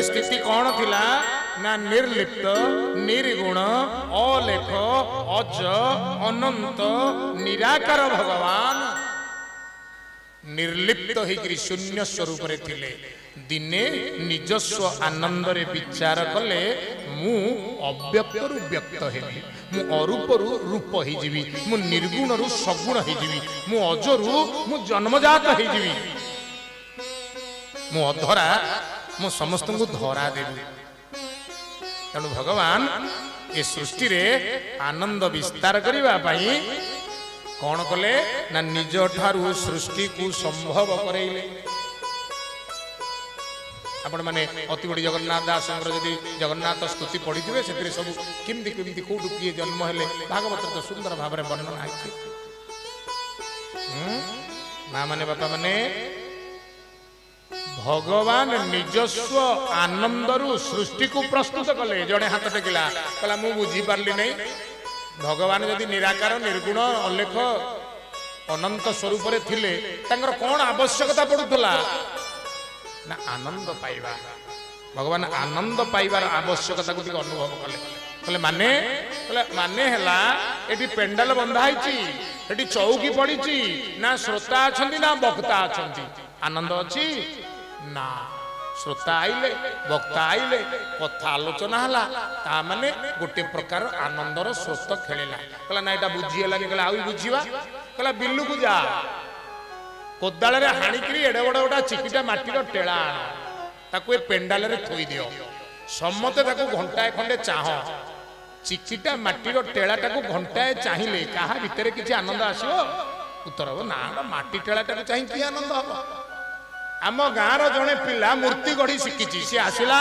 स्थिति कौन थिला ना निर्लिप्त निर्गुण अलेख अज अनंत निराकार भगवान निर्लिप्त होकर शून्य स्वरूप रे थिले दिने निजस्व आनंद रे विचार कले मु अव्यक्त रु व्यक्त हेबी मु अरूप रु रूप ही जीवी मु निर्गुण रु सगुण ही जीवी मु अजरु मु जन्मजात ही जीवी मु अधरा मु समस्त को धरा देवी तेणु भगवान ये सृष्टि रे आनंद विस्तार करबा पई कौन कले ना निज ठारू सृष्टि को संभव करैले आपण माने अति बड़ी जगन्नाथ दास जदि जगन्नाथ स्तुति पढ़ी थे से सब किमती किमती कौटू किए जन्म हेले भागवत तो सुंदर भाव में वर्णन है माँ माने बापा माने भगवान निजस्व आनंदरु सृष्टि को प्रस्तुत कले जड़े हाथ टेकिला कहला मु बुझी पारली नहीं भगवान यदि निराकार निर्गुण अलेख अनंत स्वरूप रे थिले तांकर कौन आवश्यकता पड़ुथला ना आनंद पाइबा भगवान आनंद पाइबार आवश्यकता को अनुभव कले कहले माने हला एटी पेंडाल बंधा होईची एटी चौकी पड़ी ना श्रोता अछंती ना वक्ता अछंती आनंद अच्छी ना श्रोता आइले वक्ता आइले कथा आलोचना हला ता माने गोटे प्रकार आनंदर स्रोत खेलिला कहला ना एटा बुझीला कि कहला आउ बुझीवा कहला बिल्लू को जा कोदाल रे हाणिकरी एडे बड़ गोटा चिकिटा माटीर टेला ताकू ए पेंडाल रे थोई दियो समते ताकू घंटाए खंडे चाह चिकिटा माटीर टेला ताकू घंटाए चाहिले काहा भितरे किछि आनंद आसीबो उत्तर हो ना माटी टेला ताकू चाहि कि आनंद हबो आम गाँव जड़े पिला मूर्ति गढ़ी शिखी सी आसला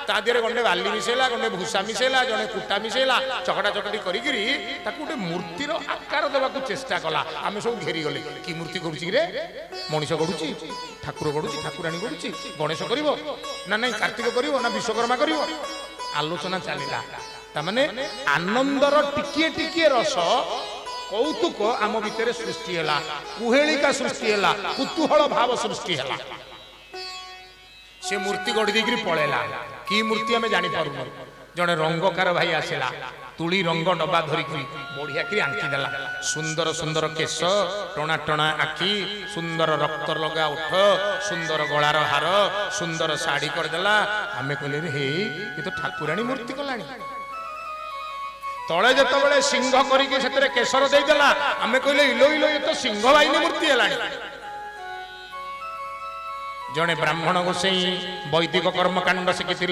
ता देहरे गंडे बाली मिसेला गंडे भूसा मिसेला जड़े कुटा मिसेला चकटा चकटी करी गोटे मूर्तिर आकार देवाक चेष्टा कला आम सब घेरी गले कि मूर्ति गढ़ुची रे मनीष गढ़ुची ठाकुर गढ़ुची ठाकुराणी गढ़ुची गणेश कर ना नहीं कार्तिक कर ना विश्वकर्मा कर आलोचना चलला तमाने आनंदर टिकिए टिकिए रस कौतुक आम भितर सृष्टि है कुहेलिका सृष्टि है कुतूहल भाव सृष्टि है से मूर्ति गढ़ी देकर पड़ेला कि मूर्ति आम जापर जड़े रंगकार भाई आसला तुली रंग डबा धरिक बढ़िया कि आंकीदेला सुंदर सुंदर केश टणा टणा आखि सुंदर रक्त लगा उठ सुंदर गलार हार सुंदर शाढ़ी करदेला आम कहले हे ये तो ठाकुराणी मूर्ति कलानी तले जिते सिंह करके केशर देदेला आम कहले इलो इलो ये तो सिंह बाहिनी मूर्ति है जड़े ब्राह्मण गोसाई वैदिक कर्मकांड शिखी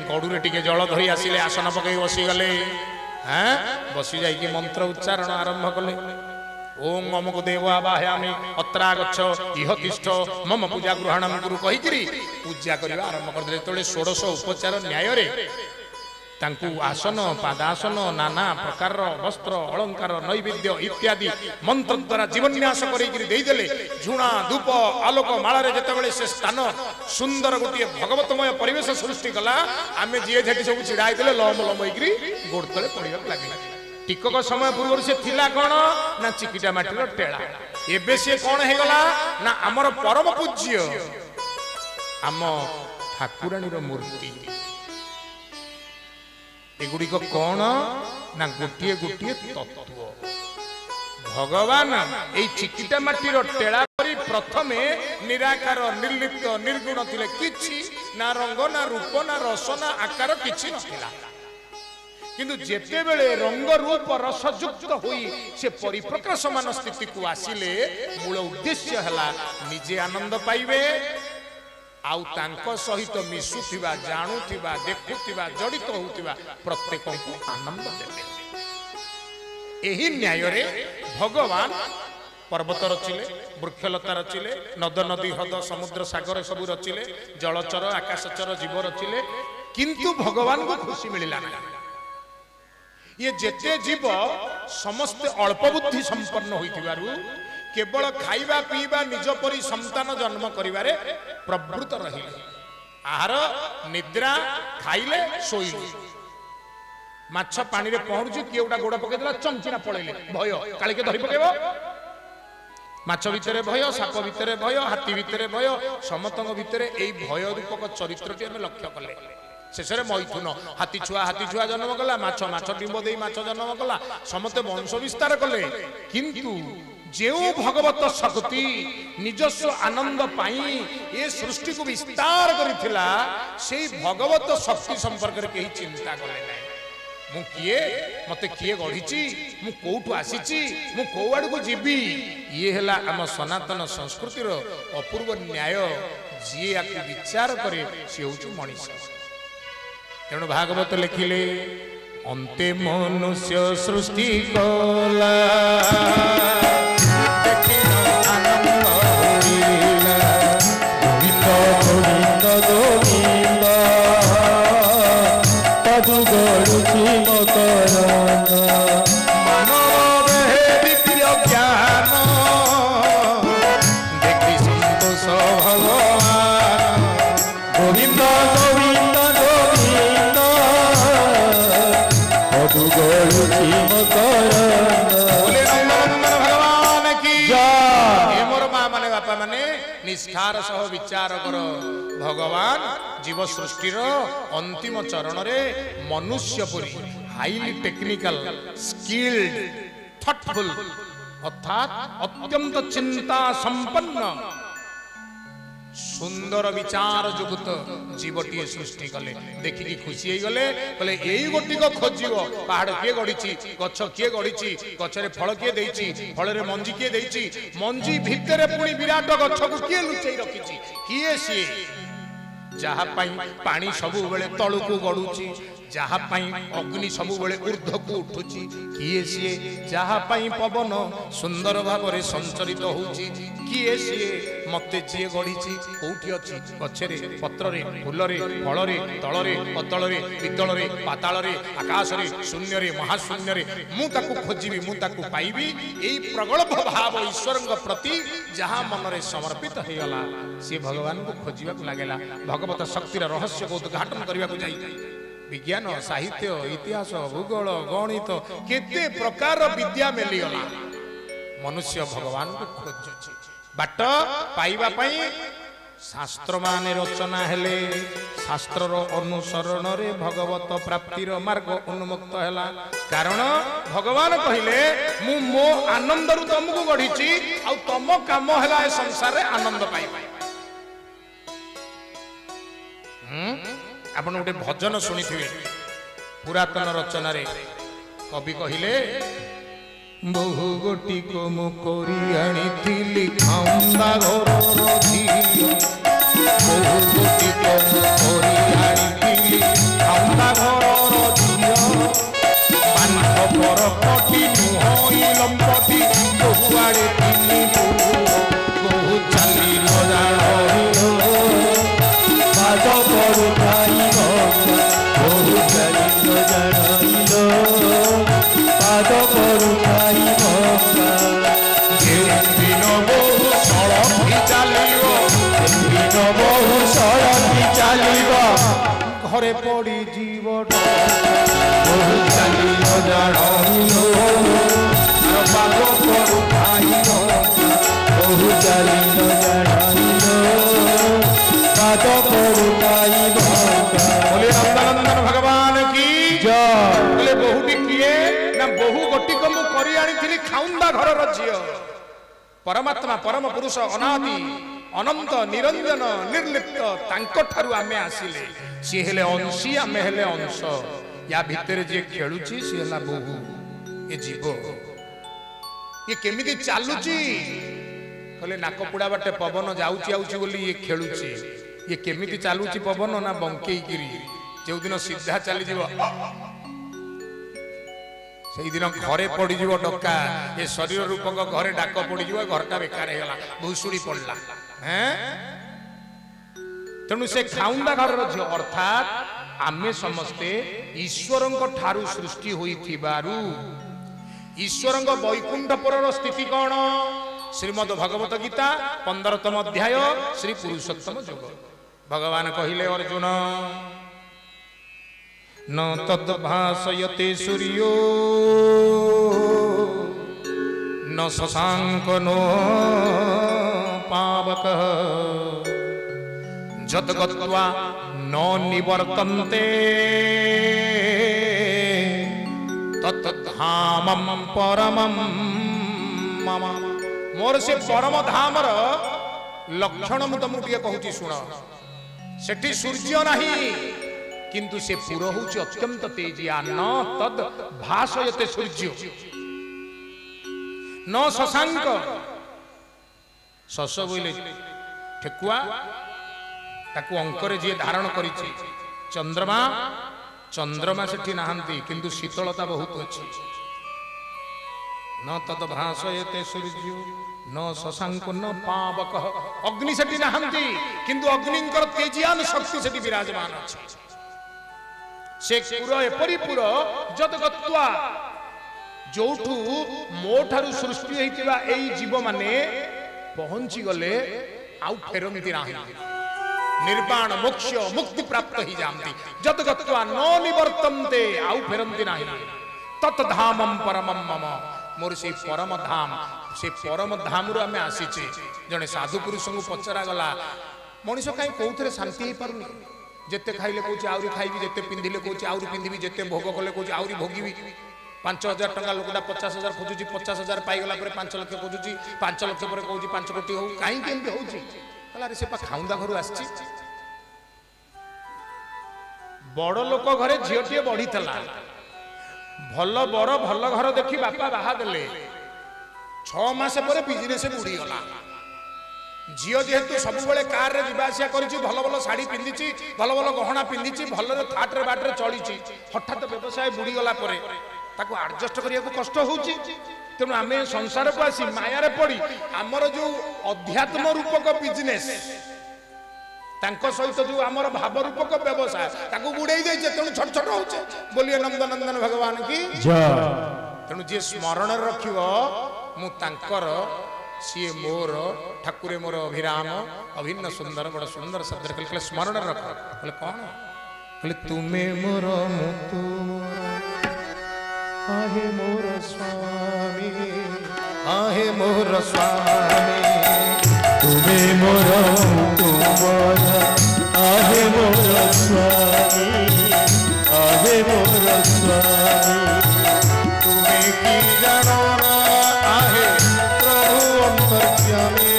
गड़ुरे टिके जल धरी आसिले आसन पकई बसीगले हाँ बसी जाइए मंत्र उच्चारण आरंभ कले ओम ममको देव आवाहयामि अत्रा गच्छ इह तिष्ठ मम पूजा ग्रहणम गुरु कहिकरी पूजा करबा आरंभ कर दे तळे 1600 उपचार न्याय रे तांकु आसन पादासन नाना प्रकार वस्त्र अलंकार नैवेद्य इत्यादि मंत्र द्वारा जीवन्यास करिकरी देई देले झुणा धूप आलोक मालारे जेतेबेले से स्थान सुंदर गोटे भगवतमय परिवेश सृष्टि कला आमे जे जेठी सब छिड़ाई देले लम लम होइकरी गोड़ तळे पड़िया लागिला टिकक समय पूर्व से थिला कोन ना चिकिटा माटीर टेला एबे से कोन हे गला ना हमर परम पूज्य आम ठाकुराणी रो मूर्ति एगुड़ी को कौन ना गोटे गोटे तत्व भगवान ये चिकिटा माटीर टेला करी प्रथमे निराकार निर्लिप्त निर्गुण थिले किछि ना रंग ना रूप ना रस ना आकार किछि नथिला किंतु जेते बेले रंग रूप रसयुक्त होई से परिप्रकाशमान स्थिति को आसिले मूल उद्देश्य हला निजे आनंद पाइबे आउ तांको सहित मिसुथिबा जानुथिबा देखुथिबा जड़ित होउथिबा प्रत्येक को आनंद देबे एही न्याय रे भगवान पर्वत रचिले वृक्षलता रचिले नद नदी हद समुद्र सागर सब रचिले जलचर आकाशचर जीव रचिले किंतु भगवान को खुशी मिलिला ना ये जेते जीव समस्त अल्प बुद्धि संपन्न होइथिबारु केवल खाइबा पीबा निज परी संतान जन्म करिवारे प्रवृत्त रहिले आहार निद्रा खाइले सोइले माछ पानी रे पहुंची किए गोटा गोड़ पकेदेला चमचिना पळेले भय काली के धरि पकेबो माछ भितर भय साप भितर भय हाथी भितर भय समस्त भितर यही भय रूपक चरित्रटी आम लक्ष्य कले शेष में मैथुन हाथी छुआ जन्म कला माछ डिंब दे माछ जन्म कला समस्ते वंश विस्तार कले किंतु जो भगवत शक्ति निजस्व आनंद पाई ये सृष्टि को विस्तार करिथिला से भगवत शक्ति संपर्क में कहीं चिंता कले ना मु किए मते किए गढ़ी मु कोठु आसी मु को आड़ को जीवी ये है आम सनातन संस्कृतिर अपूर्व न्याय जी या विचार करे सी हूँ मनीष तेणु भागवत लिखिले अंते मनुष्य सृष्टि कला निष्ठार सह विचार कर भगवान जीव सृष्टिर अंतिम चरण रे मनुष्यपुरी हाईली टेक्निकल स्किल्ड थॉटफुल अर्थात अत्यंत चिंता संपन्न सुंदर विचार जुगत जीवटी सृष्टि कले देखिकी खुशी हो गले कहले यही गोटी को खोज पहाड़ किए गढ़ी गछ किए गढ़ी गचरे फल किए देइछि फल रे मंजी किए देइछि मंजी भितर पुणी विराट गछ को किए लुचई रखिछि किए सी जहाँ पानी सबु बेले तलू को गड़ुची जहाँ अग्नि सबु बेले ऊर्ध्व को उठुची किए सी जहाँ पवन सुंदर भाव में संचरित होउची किए सी मते जी गढ़ी कौटी अच्छी गछरे पत्रे फूलरे फलरे तलरे अतलरे पितलरे पातालरे आकाशरे शून्य महाशून्य मुझे खोजी मुझे पाइबी यही प्रगल्भ भाव ईश्वर प्रति जहाँ मन में समर्पित हो गला सी भगवान को खोजा लगेगा भगवत शक्तिर रहस्य को उद्घाटन करने को जाई विज्ञान साहित्य इतिहास भूगोल गणित केते प्रकार विद्या मिलीगला मनुष्य भगवान को खोजुची बाट पाइबा पई शास्त्र माने रचना हेले शास्त्र अनुसरण रे भगवत प्राप्तिर मार्ग उन्मुक्त हैला कारण भगवान कहिले मु मो आनंद रु तुमको गढ़ी आ तुम काम हैला ए संसार रे आनंद पाइबा आपण गोटे भजन शुणी पुरातन रचना रे कवि कहिले बहु गोटी को मुकोरी आनी खाऊंदा घर बहु गोटी को मुकोरी आनी खाऊंदा घर बांध पर पटी नुहई लंपटी बहुआड़े तीनी बहु चली घरे पड़ी जीव भगवान की बोले बहुटी किए ना बहु गोटी को मु करी आनी खाऊंदा घर झील परमात्मा परम पुरुष अनादि अनंत निरंजन निर्लिप्त तांको ठारू आमे आसिले सी हेले अंशी आमे हेले अंश या भितर जे खेलुची सी हला बहु ए जीव ये केमिति चालुची कहले नाक पुड़ा बाटे पवन जाउची आउची बोली ये खेलुची ये केमिति चालुची पवन ना बंकेई गिरी जो दिन सीधा चली जीव से दिन घरे पड़ी जीव डका ये शरीर रूपक घरे डाक पड़ी जीव घरटा बेकार हो गला भूसुड़ी पड़ला तेणु से खाऊंदा घर झील अर्थात आमे समस्ते ईश्वर ठारू सृष्टि होइथिबारु ईश्वर वैकुंठपुर स्थिति कौन श्रीमद भगवत गीता 15तम अध्याय श्री पुरुषोत्तम योग भगवान कहिले अर्जुन न तद्भासयते सूर्यो न शशांक नो पावक जद गत्वा न निवर्तन्ते तत्धामं परमं मम। मोर से परम धामर लक्षण मु तुमको कहूँ शुण। सेठी सूर्य नहीं किंतु से पुर हूँ अत्यंत तेजिया न तद भासयते सूर्य न शशांक। शश बोले ठेकुआ ताकू अंकरे जी धारण करी चंद्रमा चंद्रमा सेठी नहांती किंतु शीतलता बहुत अच्छी। न तद भासयते सूर्य न शशांक न पावक। अग्नि सेठी नहांती किंतु अग्निंकर तेजियान शक्ति सेठी विराजमान अछि। से पुर एपरी पुर जद गत्वा जोठू मोठारु सृष्टि होइतिबा एई जीव माने पहुंची गले आउ फेरंती नाही। निर्वाण मोक्ष मुक्ति प्राप्त ही जानती। जद गत्वा न निवर्तन्ते आउ फेरंती नाही। तत् धामं परमं मम। मोर से परम धाम से परम धाम रु आमे आसीचे। जने साधु पुरुष को पचरा गला मनीष कहीं कौथे शांति हो पारुनी। जेते खाइले कहूँ आउरी खाइबी जेते पिंधिले कहूँ आउरी पिंधिबी जेते भोग कले कहूँ आउरी भोगिबी। 5,000 टंका लोकटा 50,000 खोजुची 50,000 पाइगला पर 5 लाख खोजुची 5 लाख पर कहूँ 5 कोटी हो कहीं केमती होउची। कहला रे से पा खाउंदा घर आसी बड़ लोक घरे झीटे बढ़ी भल बर भल घर देखी बापा बाहा देले 6 मास पर बिजनेस बुड़ी गला। झील जेहेतु सब बेले कार रे जीवासिया करिछि भल भल शाड़ी पिंधिछि भल भल गहना पिंधिछि भल थाट्रे बाट्रे चलिछि हठात व्यवसाय बुड़ी गला परे ताको एडजस्ट करिया को कष्ट होउछि। तेणु आमे संसार को आसी माया पड़ी आमर जो अध्यात्म रूपक बिजनेस तांको सहित जो आमर भाव रूपक व्यवसाय ताको बुड़ाई जाइछे। तेणु छोट छोट होउछे। बोलिए नंदन नंदन भगवान की जय। तेणु जे स्मरण रखिबो मु तांकर सीए मोर ठाकुरे मोर अभिराम अभिन्न सुंदर बड़ सुंदर शब्द कहले स्मरण रख। कहले कौन कहले तुमे मोर मुतु आहे मोर स्वामी आहे मोर स्वामी तुमे मोर मुतु आहे मोर स्वामी आहे मोर स्वामी। तुमे की जानो ना आहे प्रभु अंतर्यामी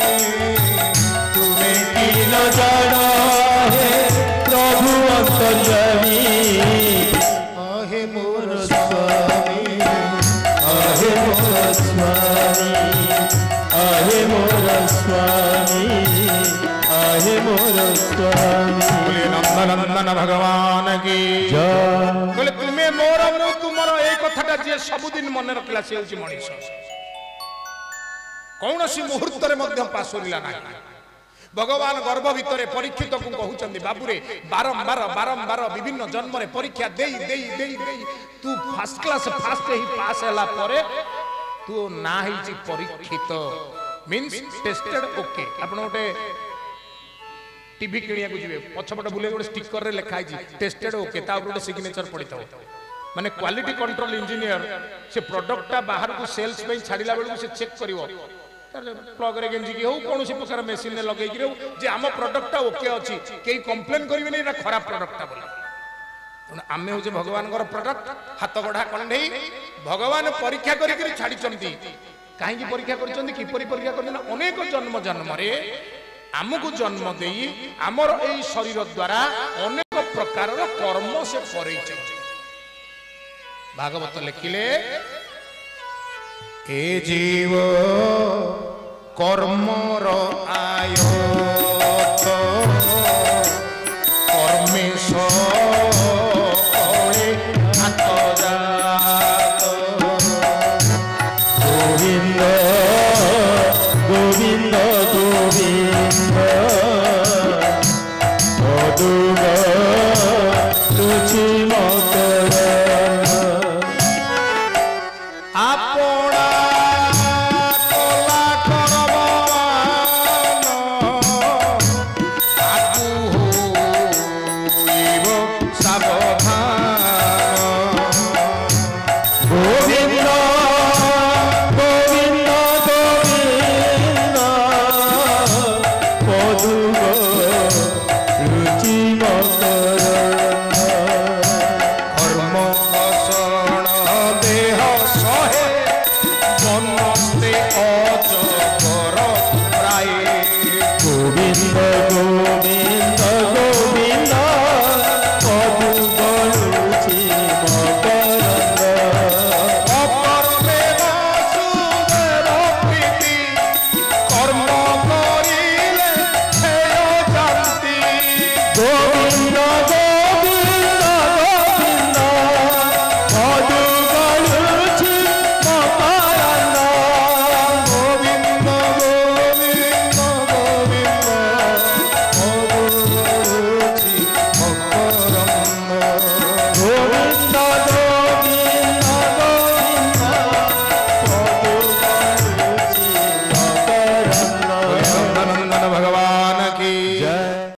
तुमे की न जानो है प्रभु अंतर्यामी आहे मोर स्वामी आहे मोर स्वामी आहे मोर स्वामी आहे मोर स्वामी। बोलिए नंदन नंदन भगवान की जय। कहले तुमे मोर मु तुमर ए कथाटा जे सबुदिन मन रखला से होची मनीष कौनसी मुहूर्त रे मध्य पासोरिला नाही। भगवान गर्भ भितर परीक्षित को कहउचंदी बाबूरे बारंबार बारंबार विभिन्न जन्म रे परीक्षा देई देई देई देई तू फर्स्ट क्लास फास्ट ही पास हला परे तू ना हिची परीक्षित मींस टेस्टेड ओके। आपण ओटे टीवी किनिया को जीवे पछपट बुले गोटे स्टिकर रे लिखा है टेस्टेड ओके ता ऊपर सिग्नेचर पड़ी था माने क्वालिटी कंट्रोल इंजीनियर से प्रोडक्टटा बाहर को सेल्स पे छाड़िला बेलू से चेक करिवो प्लग रे गेंजी की हो कौन सी प्रकार मशीन ने लगे कि जे आम प्रोडक्टटा ओके अछि केई कंप्लेन करिवे नै खराब प्रोडक्टटा बोली। आमे हो जे भगवान कर प्रोडक्ट हाथ गढ़ा कंढेई भगवान परीक्षा करी छाड़ी चंती कहीं परीक्षा करचंती किपरि परीक्षा करना अनेक जन्म जन्म रे आमको जन्म देई आमर एई शरीर द्वारा अनेक प्रकार कर्म से करैछ। भागवत लिखिले ए जीव कर्मर आयत कर्मेश कळे हात जात गोविंद गोविंद गोविंद मधुर रुचि मकर आपणा कला करवान आकु होइब सावधान